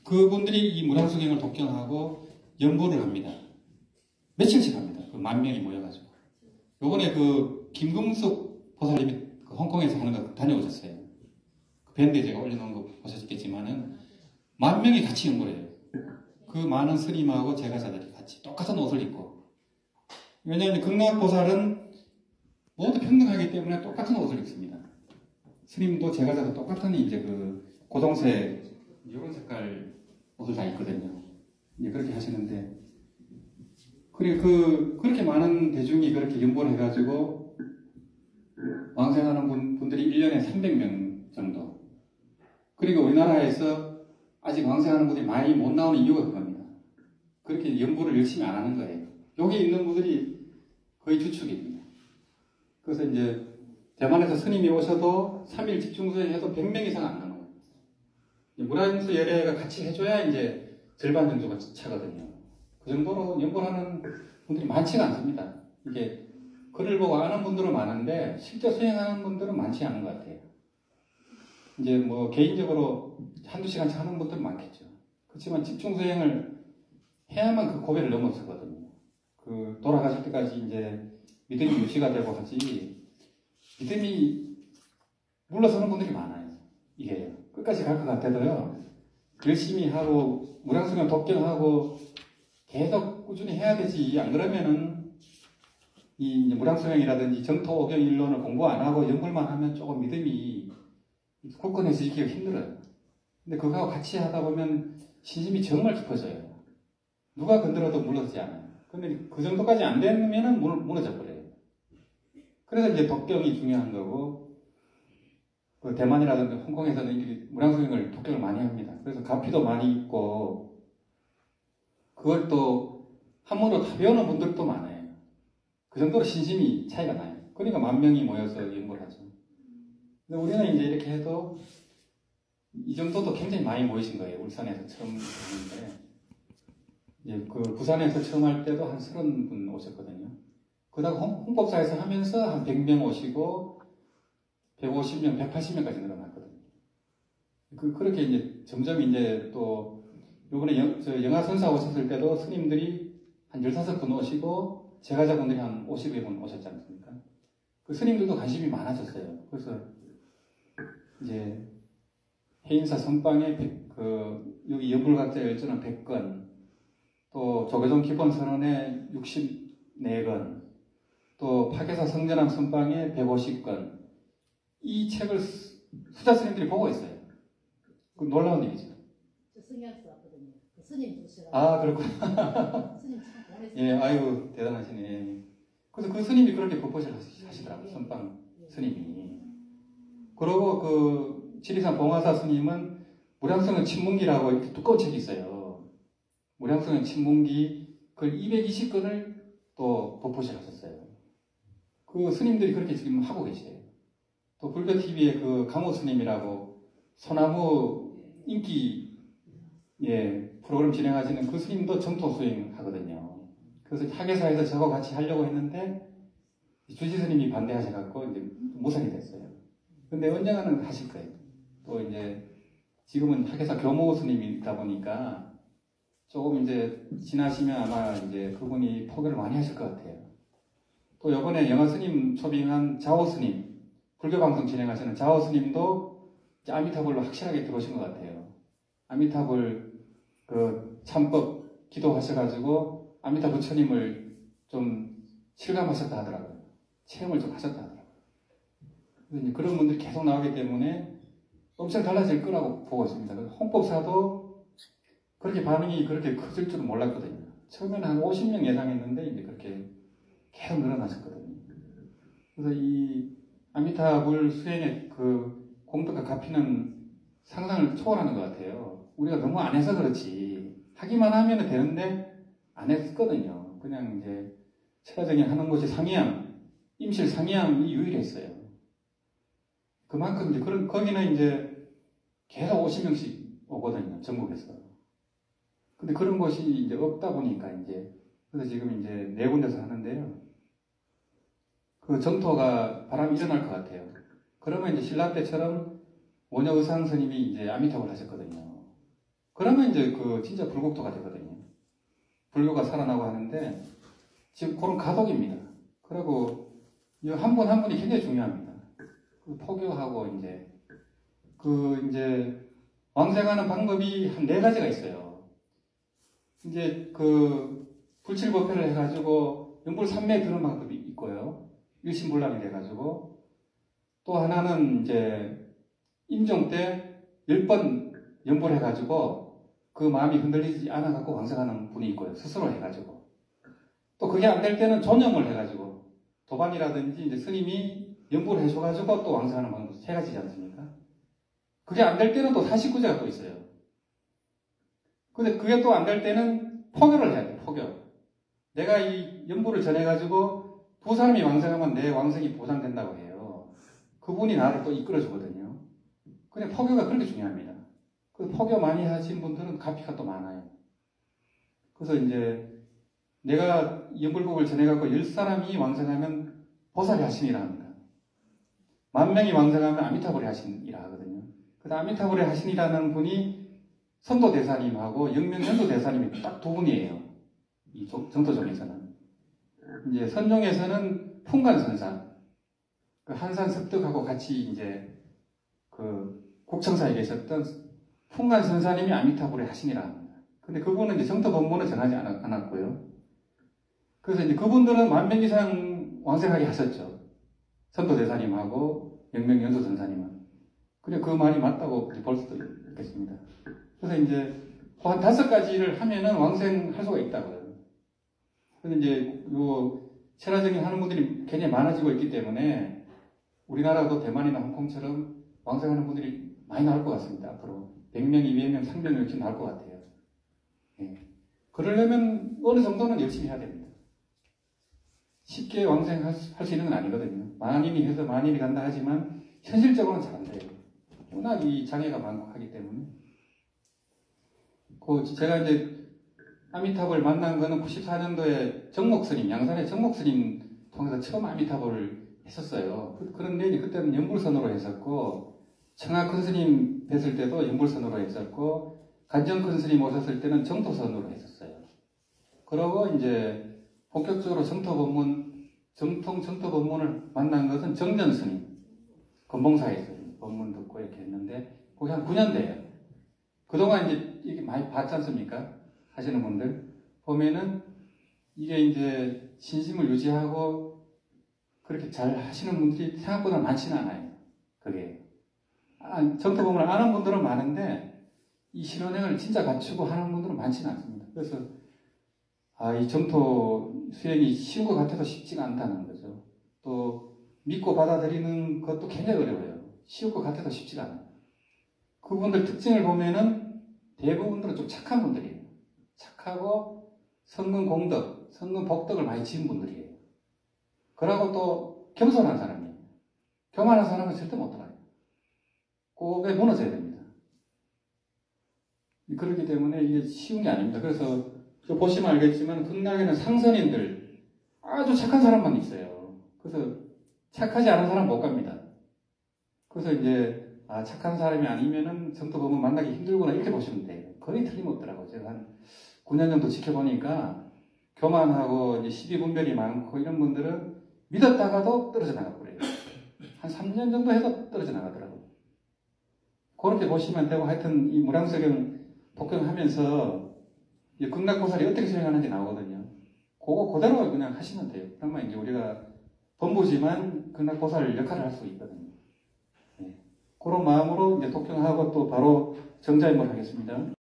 그분들이 이 무량수경을 독경하고 연보를 합니다. 며칠씩 합니다. 그 10,000명이 모여가지고. 요번에 그 김금숙 보살님이 그 홍콩에서 하는 거 다녀오셨어요. 그 밴드에 제가 올려놓은 거 보셨겠지만은 10,000명이 같이 연보를 해요. 그 많은 스님하고 제가자들이 같이 똑같은 옷을 입고. 왜냐하면 극락보살은 모두 평등하기 때문에 똑같은 옷을 입습니다. 스님도 제가자도 똑같은 이제 그 고동색 이런 색깔 옷을 다 입거든요. 이제 그렇게 하시는데, 그렇게 많은 대중이 그렇게 연보를 해가지고 왕생하는 분들이 1년에 300명 정도. 그리고 우리나라에서 아직 왕생하는 분들이 많이 못 나오는 이유가 그겁니다. 그렇게 연보를 열심히 안 하는 거예요. 여기 있는 분들이 거의 주축입니다. 그래서 이제 대만에서 스님이 오셔도 3일 집중수행 해도 100명 이상 안 나와요. 무량수 열애가 같이 해줘야 이제 절반 정도가 차거든요. 그 정도로 연보하는 분들이 많지가 않습니다. 이게 글을 보고 아는 분들은 많은데 실제 수행하는 분들은 많지 않은 것 같아요. 이제 뭐 개인적으로 한두 시간씩 하는 분들은 많겠죠. 그렇지만 집중수행을 해야만 그 고비를 넘어서거든요. 그 돌아가실 때까지 이제 믿음이 유지가 되고 하지, 믿음이 물러서는 분들이 많아요. 이게 끝까지 갈 것 같아도요, 열심히 하고 무량수경 독경하고 계속 꾸준히 해야 되지. 안 그러면은 이 무량수경이라든지 정토오경 일론을 공부 안 하고 연불만 하면 조금 믿음이 굳건해지기가 힘들어요. 근데 그거하고 같이 하다 보면 신심이 정말 깊어져요. 누가 건드려도 무너지지 않아요. 근데 그 정도까지 안 되면은 무너져 버려요. 그래서 이제 독경이 중요한 거고, 그 대만이라든지 홍콩에서는 무량수경을 독경을 많이 합니다. 그래서 가피도 많이 있고, 그걸 또 한 번으로 다 배우는 분들도 많아요. 그 정도로 신심이 차이가 나요. 그러니까 10,000명이 모여서 연구를 하죠. 근데 우리는 이제 이렇게 해도 이 정도도 굉장히 많이 모이신 거예요. 울산에서 처음 했는데, 이제 그 부산에서 처음 할 때도 한 30분 오셨거든요. 그다가 홍법사에서 하면서 한 100명 오시고 150명, 180명까지 늘어났거든요. 그렇게 이제 점점 이제 또 요번에 영하선사 오셨을 때도 스님들이 한 15분 오시고 제가자분들이 한 50여 분 오셨지 않습니까? 그 스님들도 관심이 많아졌어요. 그래서 이제 해인사 선방에 여기 연불각자 열전은 100건, 또 조계종 기본선언에 64건, 또 파괴사 성전함 선방에 150건, 이 책을 수자 스님들이 보고 있어요. 그 놀라운 일이죠. 저 성향수 왔거든요. 그 스님 두시라고. 아, 그렇구나. 스님 참 오래 예, 아이고, 대단하시네. 그래서 그 스님이 그렇게 법보시를 하시더라고요. 선방 스님이. 그러고 그 지리산 봉화사 스님은 무량성은 친문기라고 이렇게 두꺼운 책이 있어요. 무량성은 친문기, 그 220건을 또 법보시를 하셨어요. 그 스님들이 그렇게 지금 하고 계세요. 또 불교TV에 그 강호 스님이라고 소나무 인기 프로그램 진행하시는 그 스님도 정토 수행하거든요. 그래서 학예사에서 저거 같이 하려고 했는데 주지 스님이 반대하셔갖고 이제 무산이 됐어요. 근데 언젠가는 하실 거예요. 또 이제 지금은 학예사 교모 스님이다 보니까 조금 이제 지나시면 아마 이제 그분이 포교를 많이 하실 것 같아요. 또 이번에 영화 스님 초빙한 자오 스님, 불교 방송 진행하시는 자오 스님도 이제 아미타불로 확실하게 들어오신 것 같아요. 아미타불 그 참법 기도하셔가지고 아미타 부처님을 좀 실감하셨다 하더라고요. 체험을 좀 하셨다 하더라고요. 그래서 그런 분들이 계속 나오기 때문에 엄청 달라질 거라고 보고 있습니다. 홍법사도 그렇게 반응이 그렇게 커질 줄은 몰랐거든요. 처음에는 한 50명 예상했는데 이제 그렇게 계속 늘어나셨거든요. 그래서 이 아미타불 수행의 그 공덕과 가피는 상상을 초월하는 것 같아요. 우리가 너무 안 해서 그렇지. 하기만 하면 되는데 안 했거든요. 그냥 이제 체가정에 하는 곳이 상이암, 임실 상이암이 유일했어요. 그만큼 이제 거기는 이제 계속 50명씩 오거든요. 전국에서. 근데 그런 곳이 이제 없다 보니까 이제 그래서 지금 이제 4군데서 하는데요. 그 정토가 바람이 일어날 것 같아요. 그러면 이제 신라 때처럼 원효의상 스님이 이제 아미타불 하셨거든요. 그러면 이제 그 진짜 불국토가 되거든요. 불교가 살아나고 하는데 지금 그런 가독입니다. 그리고 한 분 한 분이 굉장히 중요합니다. 그 포교하고 이제 왕생하는 방법이 한 4가지가 있어요. 이제 그 불칠보패를 해가지고 연불삼매에 드는 방법이 있고요. 일심불란이 돼가지고 또 하나는 이제 임종 때 10번 연불해가지고 그 마음이 흔들리지 않아갖고 왕생하는 분이 있고요. 스스로 해가지고 또 그게 안 될 때는 존염을 해가지고 도반이라든지 이제 스님이 연불을 해줘가지고 또 왕생하는 방법이 3가지지 않습니까? 그게 안 될 때는 또 49제가 또 있어요. 근데 그게 또 안 될 때는 포교를 해야 돼요. 포교. 내가 이 연불을 전해가지고 2사람이 왕생하면 내 왕생이 보장된다고 해요. 그분이 나를 또 이끌어주거든요. 근데 포교가 그렇게 중요합니다. 그 포교 많이 하신 분들은 가피가 또 많아요. 그래서 이제 내가 연불법을 전해갖고 10사람이 왕생하면 보살이 하신이라 합니다. 10,000명이 왕생하면 아미타불이 하신이라 하거든요. 그래서 아미타불이 하신이라는 분이 선도대사님하고 영명현도대사님이 딱 2분이에요. 이 정토종에서는. 이제 선종에서는 풍간선사, 그 한산 습득하고 같이 이제 그 국청사에 계셨던 풍간선사님이 아미타불의 하신이라 합니다. 근데 그분은 이제 정토 법문을 전하지 않았고요. 그래서 이제 그분들은 10,000명 이상 왕생하게 하셨죠. 선도대사님하고 영명연도선사님은. 근데 그 말이 맞다고 볼 수도 있겠습니다. 그래서 이제 한 5가지를 하면은 왕생할 수가 있다고요. 그래서 이제 요 체라정리 하는 분들이 굉장히 많아지고 있기 때문에 우리나라도 대만이나 홍콩처럼 왕생하는 분들이 많이 나올 것 같습니다. 앞으로 100명, 200명, 300명 이렇게 나올 것 같아요. 예. 그러려면 어느 정도는 열심히 해야 됩니다. 쉽게 왕생할 수 있는 건 아니거든요. 만인이 해서 만인이 간다 하지만 현실적으로는 잘 안 돼요. 워낙 이 장애가 많고 하기 때문에. 제가 이제 아미타불을 만난 거는 94년도에 정목스님, 양산의 정목스님 통해서 처음 아미타불을 했었어요. 그런데 이제 그때는 연불선으로 했었고, 청하 큰스님 뵀을 때도 연불선으로 했었고, 간정 큰스님 오셨을 때는 정토선으로 했었어요. 그러고 이제 본격적으로 정통 정토 법문을 만난 것은 정전스님, 건봉사에서 법문 듣고 이렇게 했는데, 거기 한 9년 돼요. 그동안 이제 이게 많이 봤지 않습니까? 하시는 분들. 보면은 이게 이제 신심을 유지하고 그렇게 잘 하시는 분들이 생각보다 많지는 않아요. 그게. 정토 법문을 아는 분들은 많은데, 이 신원행을 진짜 갖추고 하는 분들은 많지는 않습니다. 그래서, 이 정토 수행이 쉬운 것 같아도 쉽지가 않다는 거죠. 또, 믿고 받아들이는 것도 굉장히 어려워요. 쉬울 것 같아도 쉽지가 않아요. 그분들 특징을 보면은 대부분들은 좀 착한 분들이에요. 착하고 성근 공덕, 성근 복덕을 많이 지은 분들이에요. 그러고 또 겸손한 사람이에요. 교만한 사람은 절대 못 들어요. 꼭에 무너져야 됩니다. 그렇기 때문에 이게 쉬운 게 아닙니다. 그래서 보시면 알겠지만 극락에는 상선인들 아주 착한 사람만 있어요. 그래서 착하지 않은 사람 못 갑니다. 그래서 이제 착한 사람이 아니면은 정토 법문 만나기 힘들구나 이렇게 보시면 돼요. 거의 틀림없더라고요. 제가 한 9년 정도 지켜보니까 교만하고 이제 시비분별이 많고 이런 분들은 믿었다가도 떨어져 나가버려요. 한 3년 정도 해도 떨어져 나가더라고요. 그렇게 보시면 되고 하여튼 이 무량석영 복경하면서 극락보살이 어떻게 수행하는지 나오거든요. 그거 그대로 그냥 하시면 돼요. 그러면 이제 우리가 본부지만 극락보살 역할을 할 수 있거든요. 네. 그런 마음으로 이제 독경하고 또 바로 정자임을 하겠습니다.